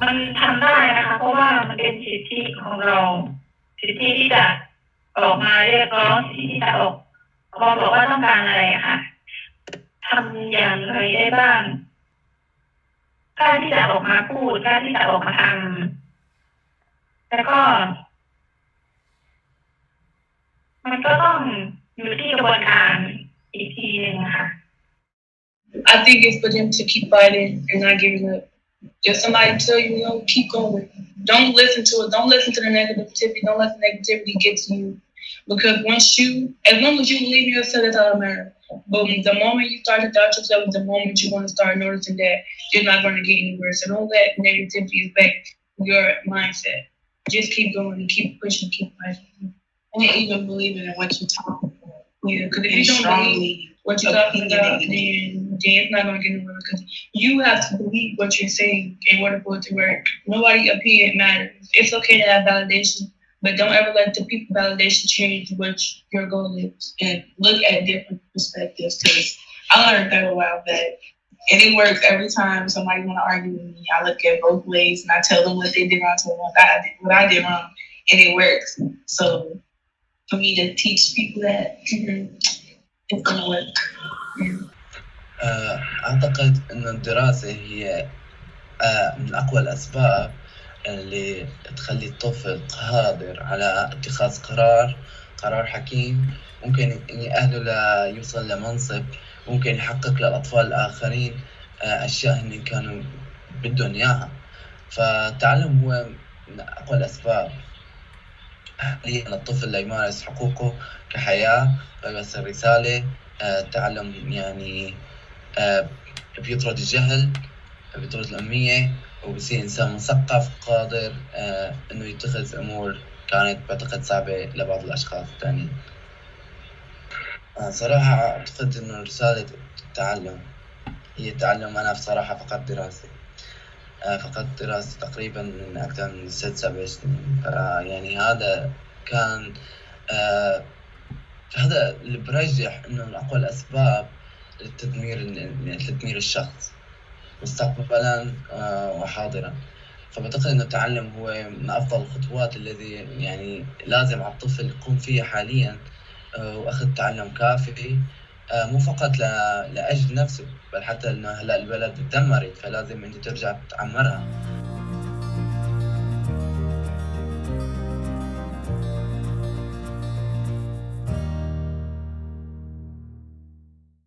มันทำได้นะคะเพราะว่ามันเป็นสิทธิของเราสิทธิที่จะออกมาเรียกร้องสิทธิที่จะออกพอบอกว่าต้องการอะไรค่ะทำอย่างไรได้บ้างกล้าที่จะออกมาพูดกล้าที่จะออกมาทำแล้วก็มันก็ต้องอยู่ที่กระบวนการอีกทีนึงนะคะ I think it's for them to keep fighting and not giving up. If somebody tell you no, keep going. Don't listen to it. Don't listen to the negativity. Don't let the negativity get to you. Because as long as you believe in yourself, that's all that matters. But the moment you start to doubt yourself, the moment you're going to start noticing that you're not going to get anywhere. So don't let negativity affect your mindset. Just keep going and keep pushing, keep fighting. And even believing in what you're talking about. Yeah, because if you don't believe what you're talking about, then it's not going to get anywhere. Because you have to believe what you're saying in order for it to work. Nobody opinion matters. It's okay to have validation, but don't ever let the people validation change what your goal is. And look at different perspectives. Because I learned that a while back. And it works every time somebody want to argue with me. I look at both ways and I tell them what they did wrong, tell them what I did wrong, and it works. So for me to teach people that, it's gonna work. أعتقد أن الدراسة هي من أقوى الأسباب اللي تخلي الطفل قادر على اتخاذ قرار حكيم، ممكن يأهله ليوصل لمنصب، ممكن يحقق للأطفال الآخرين أشياء هن كانوا بدهم إياها. فالتعلم هو من أقوى الأسباب حاليا للطفل ليمارس حقوقه كحياة، فيوصل رسالة. التعلم يعني بيطرد الجهل، بيطرد الأمية، وبصير إنسان مثقف قادر إنه يتخذ أمور كانت بعتقد صعبة لبعض الأشخاص الثانيين. صراحة أعتقد إنه رسالة التعلم هي التعلم. أنا بصراحة فقدت دراستي تقريبا من أكثر من 6-7 سنين. يعني هذا كان هذا اللي برجح إنه من أقوى الأسباب لتدمير الشخص مستقبلا وحاضرا. فبعتقد إنه التعلم هو من أفضل الخطوات الذي يعني لازم على الطفل يقوم فيها حاليا، وأخذ تعلم كافي مو فقط لأجل نفسه، بل حتى إنه هلا البلد اتدمرت، فلازم أنت ترجع تعمرها.